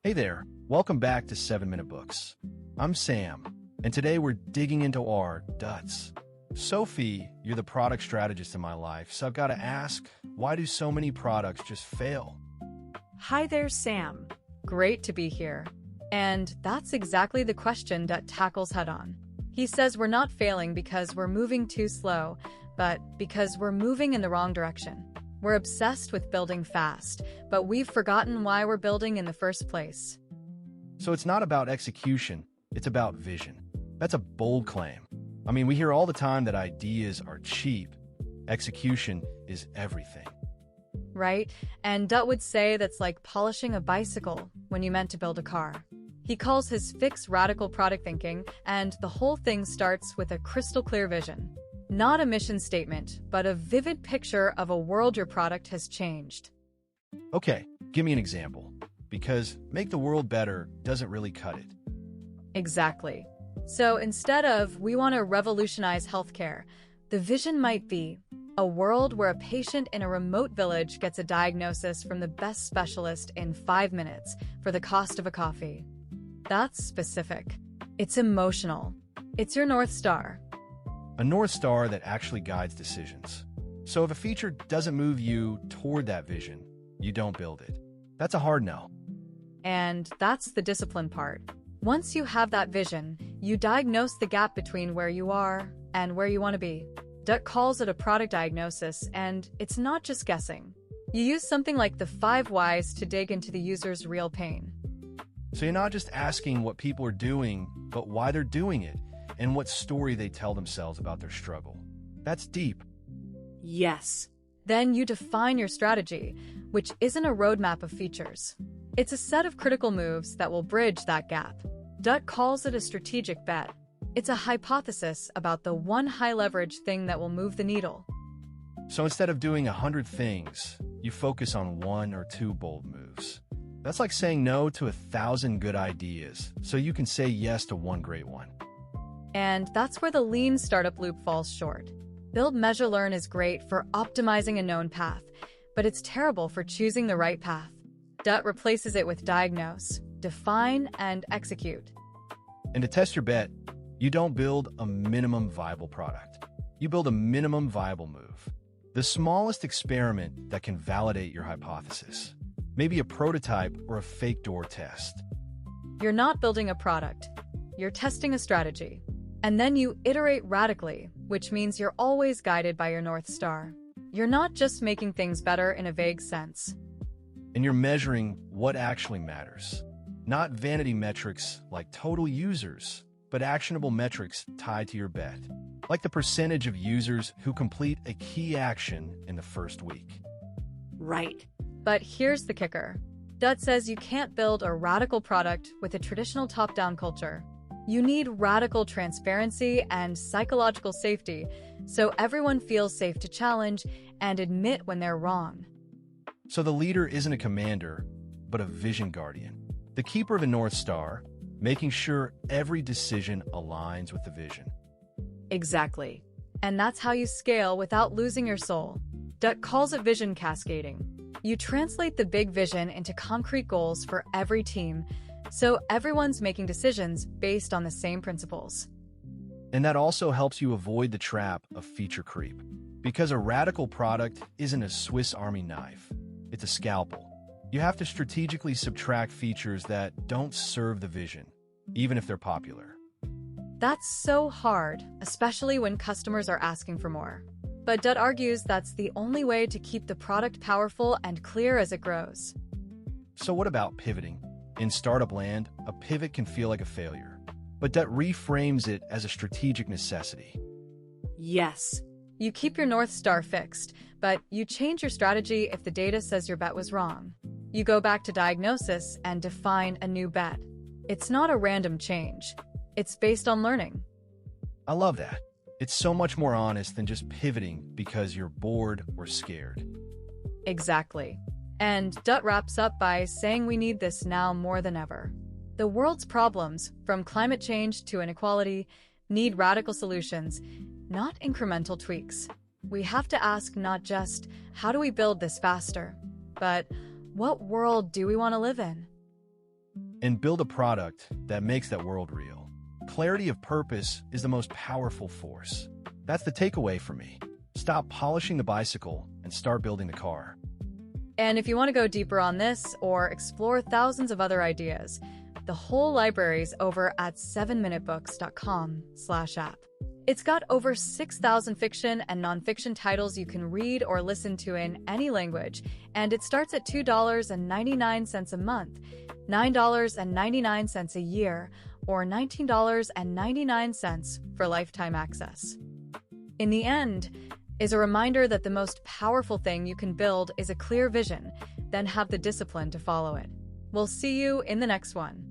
Hey there, welcome back to 7-Minute Books. I'm Sam, and today we're digging into our Dutts. Sophie, you're the product strategist in my life, so I've got to ask, why do so many products just fail? Hi there, Sam. Great to be here. And that's exactly the question Dutt tackles head-on. He says we're not failing because we're moving too slow, but because we're moving in the wrong direction. We're obsessed with building fast, but we've forgotten why we're building in the first place. So it's not about execution, it's about vision. That's a bold claim. I mean, we hear all the time that ideas are cheap. Execution is everything. Right? And Dutt would say that's like polishing a bicycle when you meant to build a car. He calls his fix radical product thinking, and the whole thing starts with a crystal clear vision. Not a mission statement, but a vivid picture of a world your product has changed. Okay, give me an example, because make the world better doesn't really cut it. Exactly. So instead of, we want to revolutionize healthcare, the vision might be a world where a patient in a remote village gets a diagnosis from the best specialist in 5 minutes for the cost of a coffee. That's specific. It's emotional. It's your North Star. A North Star that actually guides decisions. So if a feature doesn't move you toward that vision, you don't build it. That's a hard no. And that's the discipline part. Once you have that vision, you diagnose the gap between where you are and where you want to be. Dutt calls it a product diagnosis, and it's not just guessing. You use something like the 5 whys to dig into the user's real pain. So you're not just asking what people are doing, but why they're doing it, and what story they tell themselves about their struggle. That's deep. Yes. Then you define your strategy, which isn't a roadmap of features. It's a set of critical moves that will bridge that gap. Dutt calls it a strategic bet. It's a hypothesis about the one high-leverage thing that will move the needle. So instead of doing 100 things, you focus on 1 or 2 bold moves. That's like saying no to 1,000 good ideas, so you can say yes to 1 great one. And that's where the lean startup loop falls short. Build, measure, learn is great for optimizing a known path, but it's terrible for choosing the right path. Dutt replaces it with diagnose, define, and execute. And to test your bet, you don't build a minimum viable product. You build a minimum viable move. The smallest experiment that can validate your hypothesis. Maybe a prototype or a fake door test. You're not building a product. You're testing a strategy. And then you iterate radically, which means you're always guided by your North Star. You're not just making things better in a vague sense. And you're measuring what actually matters. Not vanity metrics like total users, but actionable metrics tied to your bet. Like the percentage of users who complete a key action in the first week. Right. But here's the kicker. Dutt says you can't build a radical product with a traditional top-down culture. You need radical transparency and psychological safety, so everyone feels safe to challenge and admit when they're wrong. So the leader isn't a commander, but a vision guardian. The keeper of a North Star, making sure every decision aligns with the vision. Exactly. And that's how you scale without losing your soul. Dutt calls it vision cascading. You translate the big vision into concrete goals for every team, so everyone's making decisions based on the same principles. And that also helps you avoid the trap of feature creep. Because a radical product isn't a Swiss Army knife, it's a scalpel. You have to strategically subtract features that don't serve the vision, even if they're popular. That's so hard, especially when customers are asking for more. But Dutt argues that's the only way to keep the product powerful and clear as it grows. So what about pivoting? In startup land, a pivot can feel like a failure, but Dutt reframes it as a strategic necessity. Yes. You keep your North Star fixed, but you change your strategy if the data says your bet was wrong. You go back to diagnosis and define a new bet. It's not a random change. It's based on learning. I love that. It's so much more honest than just pivoting because you're bored or scared. Exactly. And Dutt wraps up by saying we need this now more than ever. The world's problems, from climate change to inequality, need radical solutions, not incremental tweaks. We have to ask not just, how do we build this faster, but what world do we want to live in? and build a product that makes that world real. Clarity of purpose is the most powerful force. That's the takeaway for me. Stop polishing the bicycle and start building the car. And if you want to go deeper on this or explore thousands of other ideas, the whole library's over at 7minutebooks.com/app. It's got over 6,000 fiction and nonfiction titles you can read or listen to in any language, and it starts at $2.99 a month, $9.99 a year, or $19.99 for lifetime access. In the end, is a reminder that the most powerful thing you can build is a clear vision, then have the discipline to follow it. We'll see you in the next one.